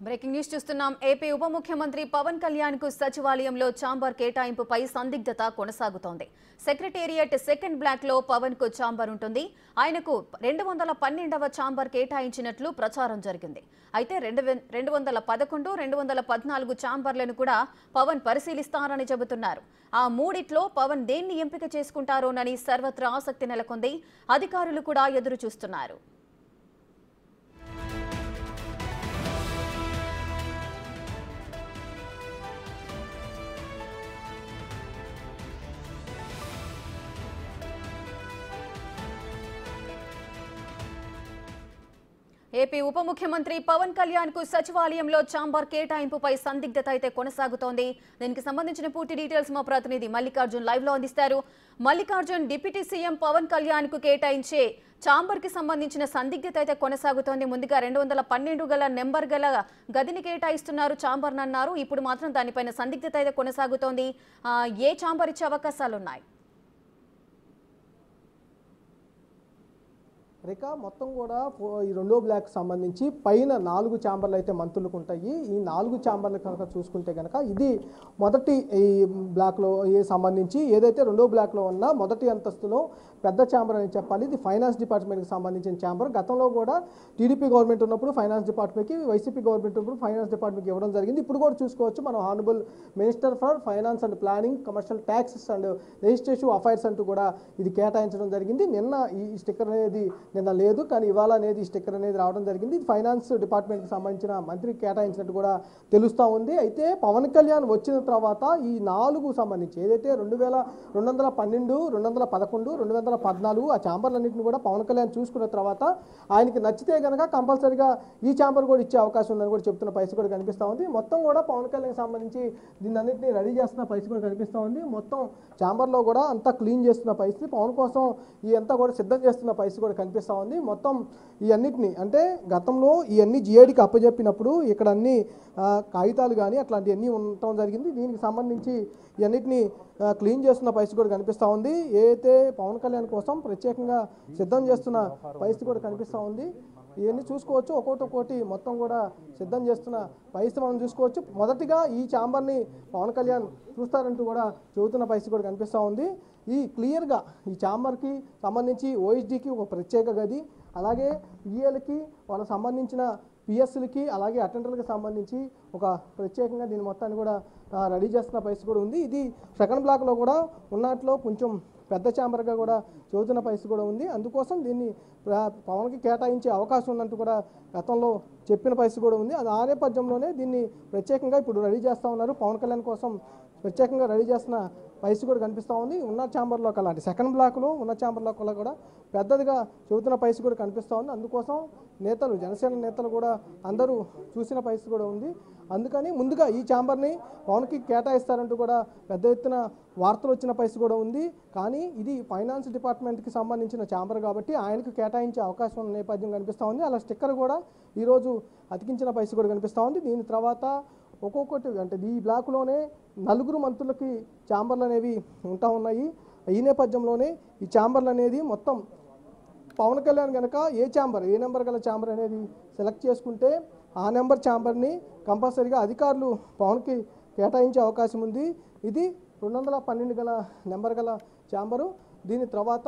Breaking news చూస్తున్నాం. AP ఉప ముఖ్యమంత్రి పవన్ కళ్యాణ్ కు సచివాలయంలో ఛాంబర్ కేటాయింపుపై సందిగ్ధత కొనసాగుతోంది. సెక్రటేరియట్ సెకండ్ బ్లాక్ లో పవన్ కు ఛాంబర్ ఉంటుంది. ఆయనకు 212వ ఛాంబర్ కేటాయించినట్లు ప్రచారం జరిగింది. అయితే 211, 214 ఛాంబర్లను కూడా పవన్ పరిశీలిస్తారని చెబుతున్నారు. ఆ మూడిట్లో పవన్ దేన్ని ఎంపిక చేసుకుంటారోనని సర్వత్రా ఆసక్తి నెలకొంది. అధికారులు కూడా ఎదురు చూస్తున్నారు. ఏపీ ఉప ముఖ్యమంత్రి పవన్ కళ్యాణ్ కు సచివాలయంలో ఛాంబర్ కేటాయింపుపై సందిగ్ధత అయితే కొనసాగుతోంది. దీనికి సంబంధించిన పూర్తి డీటెయిల్స్ మా ప్రతినిధి మల్లికార్జున్ లైవ్ లో అందిస్తారు. మల్లికార్జున్, డిప్యూటీ సీఎం పవన్ కళ్యాణ్ కు కేటాయించే ఛాంబర్ కి సంబంధించిన సందిగ్ధత అయితే కొనసాగుతోంది. ముందుగా 212 గల నెంబర్ గల గదిని కేటాయిస్తున్నారు, ఛాంబర్ అన్నారు. ఇప్పుడు మాత్రం దానిపైన సందిగ్ధత అయితే కొనసాగుతోంది. ఏ ఛాంబర్ ఇచ్చే అవకాశాలున్నాయి? రేఖ మొత్తం కూడా ఈ రెండో బ్లాక్ సంబంధించి పైన 4 ఛాంబర్లు అయితే మంత్రులకు ఉంటాయి. ఈ 4 ఛాంబర్లు కనుక చూసుకుంటే కనుక ఇది మొదటి ఈ బ్లాక్లో సంబంధించి ఏదైతే రెండో బ్లాక్లో ఉన్న మొదటి అంతస్తులో పెద్ద ఛాంబర్ అని చెప్పాలి. ఇది ఫైనాన్స్ డిపార్ట్మెంట్కి సంబంధించిన ఛాంబర్. గతంలో కూడా టీడీపీ గవర్నమెంట్ ఉన్నప్పుడు ఫైనాన్స్ డిపార్ట్మెంట్కి, వైసీపీ గవర్నమెంట్ ఉన్నప్పుడు ఫైనాన్స్ డిపార్ట్మెంట్కి ఇవ్వడం జరిగింది. ఇప్పుడు కూడా చూసుకోవచ్చు మనం honourable minister for finance and planning, commercial taxes and legislative affairs అంటూ కూడా ఇది కేటాయించడం జరిగింది. నిన్న ఈ స్టిక్కర్ అనేది నిన్న లేదు, కానీ ఇవాళ అనేది ఈ స్టిక్కర్ అనేది రావడం జరిగింది. ఇది ఫైనాన్స్ డిపార్ట్మెంట్కి సంబంధించిన మంత్రికి కేటాయించినట్టు కూడా తెలుస్తూ ఉంది. అయితే పవన్ కళ్యాణ్ వచ్చిన తర్వాత ఈ 4 సంబంధించి ఏదైతే 212, 211, 214 ఆ ఛాంబర్లన్నింటిని కూడా పవన్ కళ్యాణ్ చూసుకున్న తర్వాత ఆయనకి నచ్చితే కనుక కంపల్సరీగా ఈ ఛాంబర్ కూడా ఇచ్చే అవకాశం ఉందని కూడా చెప్తున్న పరిస్థితి కూడా కనిపిస్తూ ఉంది. మొత్తం కూడా పవన్ కళ్యాణ్కి సంబంధించి దీన్ని అన్నింటినీ రెడీ చేస్తున్న పరిస్థితి కూడా కనిపిస్తూ ఉంది. మొత్తం ఛాంబర్లో కూడా అంతా క్లీన్ చేస్తున్న పరిస్థితి, పవన్ కోసం ఈ అంతా కూడా సిద్ధం చేస్తున్న పరిస్థితి కూడా కనిపిస్తూ ఉంది. మొత్తం ఈ అన్నిటిని అంటే గతంలో ఇవన్నీ జిఐడికి అప్పచెప్పినప్పుడు ఇక్కడ అన్ని కాగితాలు కానీ అట్లాంటివన్నీ ఉండటం జరిగింది. దీనికి సంబంధించి ఇవన్నిటిని క్లీన్ చేస్తున్న పరిస్థితి కూడా కనిపిస్తూ ఉంది. ఏదైతే పవన్ కళ్యాణ్ కోసం ప్రత్యేకంగా సిద్ధం చేస్తున్న పరిస్థితి కూడా కనిపిస్తూ ఉంది. ఇవన్నీ చూసుకోవచ్చు, ఒక్కొక్కటి మొత్తం కూడా సిద్ధం చేస్తున్న పరిస్థితి మనం చూసుకోవచ్చు. మొదటిగా ఈ ఛాంబర్ని పవన్ కళ్యాణ్ చూస్తారంటూ కూడా చెబుతున్న పరిస్థితి కూడా కనిపిస్తూ ఉంది. ఈ క్లియర్గా ఈ ఛాంబర్కి సంబంధించి ఓఎస్డీకి ఒక ప్రత్యేక గది, అలాగే ఈఏలకి వాళ్ళకి సంబంధించిన పిఎస్లకి అలాగే అటెండర్లకు సంబంధించి ఒక ప్రత్యేకంగా దీని మొత్తాన్ని కూడా రెడీ చేస్తున్న పరిస్థితి కూడా ఉంది. ఇది సెకండ్ బ్లాక్లో కూడా ఉన్నట్లో కొంచెం పెద్ద ఛాంబర్గా కూడా చెబుతున్న పరిస్థితి కూడా ఉంది. అందుకోసం దీన్ని పవన్కి కేటాయించే అవకాశం ఉన్నట్టు కూడా గతంలో చెప్పిన పరిస్థితి కూడా ఉంది. అది ఆ నేపథ్యంలోనే దీన్ని ప్రత్యేకంగా ఇప్పుడు రెడీ చేస్తూ ఉన్నారు. పవన్ కళ్యాణ్ కోసం ప్రత్యేకంగా రెడీ చేస్తున్న పరిస్థితి కూడా కనిపిస్తూ ఉంది. ఉన్న ఛాంబర్లో అలాంటి సెకండ్ బ్లాక్లో ఉన్న ఛాంబర్లో కూడా పెద్దదిగా చెబుతున్న పరిస్థితి కూడా కనిపిస్తూ ఉంది. అందుకోసం నేతలు, జనసేన నేతలు కూడా అందరూ చూసిన పరిస్థితి కూడా ఉంది. అందుకని ముందుగా ఈ ఛాంబర్ని పవన్కి కేటాయిస్తారంటూ కూడా పెద్ద ఎత్తున వార్తలు వచ్చిన పరిస్థితి కూడా ఉంది. కానీ ఇది ఫైనాన్స్ డిపార్ట్మెంట్కి సంబంధించిన ఛాంబర్ కాబట్టి ఆయనకు కేటాయించే అవకాశం ఉన్న నేపథ్యం కనిపిస్తూ ఉంది. అలా స్టిక్కర్ కూడా ఈరోజు అతికించిన పరిస్థితి కూడా కనిపిస్తూ ఉంది. దీని తర్వాత ఒక్కొక్కటి అంటే ఈ బ్లాక్లోనే 4 మంత్రులకి ఛాంబర్లు అనేవి ఉంటా ఉన్నాయి. ఈ నేపథ్యంలోనే ఈ ఛాంబర్లు అనేది మొత్తం పవన్ కళ్యాణ్ కనుక ఏ నెంబర్ గల ఛాంబర్ అనేది సెలెక్ట్ చేసుకుంటే ఆ నెంబర్ ఛాంబర్ని కంపల్సరీగా అధికారులు పవన్కి కేటాయించే అవకాశం ఉంది. ఇది 212 గల నెంబర్ గల ఛాంబరు. దీని తర్వాత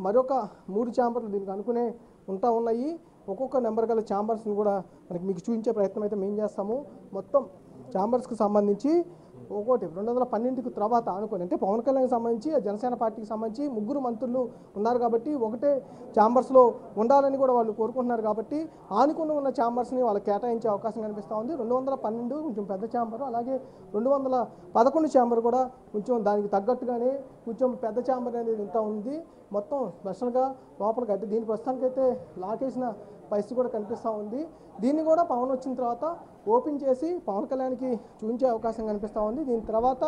మరొక 3 ఛాంబర్లు దీనికి అనుకునే ఉంటా ఉన్నాయి. ఒక్కొక్క నెంబర్ గల ఛాంబర్స్ని కూడా మీకు చూపించే ప్రయత్నం అయితే మేము చేస్తాము. మొత్తం ఛాంబర్స్కి సంబంధించి ఒక్కోటి 212కి తర్వాత అనుకోని అంటే పవన్ కళ్యాణ్కి సంబంధించి జనసేన పార్టీకి సంబంధించి 3 మంత్రులు ఉన్నారు కాబట్టి ఒకటే ఛాంబర్స్లో ఉండాలని కూడా వాళ్ళు కోరుకుంటున్నారు కాబట్టి ఆనుకుని ఉన్న ఛాంబర్స్ని వాళ్ళకి కేటాయించే అవకాశం కనిపిస్తూ ఉంది. 212 కొంచెం పెద్ద ఛాంబరు, అలాగే 211 ఛాంబర్ కూడా కొంచెం దానికి తగ్గట్టుగానే కొంచెం పెద్ద ఛాంబర్ అనేది ఇంత ఉంది. మొత్తం స్పెషల్గా లోపలికి అయితే దీని ప్రస్తుతానికైతే లాకేసిన పరిస్థితి కూడా కనిపిస్తూ ఉంది. దీన్ని కూడా పవన్ వచ్చిన తర్వాత ఓపెన్ చేసి పవన్ కళ్యాణ్కి చూపించే అవకాశం కనిపిస్తూ ఉంది. దీని తర్వాత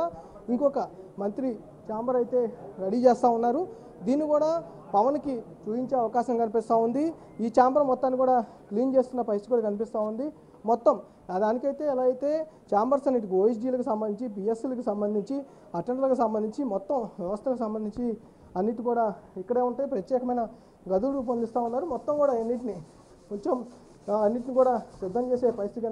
ఇంకొక మంత్రి ఛాంబర్ అయితే రెడీ చేస్తూ ఉన్నారు. దీన్ని కూడా పవన్కి చూపించే అవకాశం కనిపిస్తూ ఉంది. ఈ ఛాంబర్ మొత్తాన్ని కూడా క్లీన్ చేస్తున్న పరిస్థితి కూడా కనిపిస్తూ ఉంది. మొత్తం దానికైతే ఎలా అయితే ఛాంబర్స్ అన్నిటికి ఓఎస్డీలకు సంబంధించి, పిఎస్సీలకు సంబంధించి, అటెండర్లకు సంబంధించి మొత్తం వ్యవస్థలకు సంబంధించి అన్నిటి కూడా ఇక్కడే ఉంటాయి. ప్రత్యేకమైన గదులు రూపొందిస్తూ ఉన్నారు. మొత్తం కూడా అన్నింటినీ కొంచెం అన్నింటిని కూడా సిద్ధం చేసే పరిస్థితి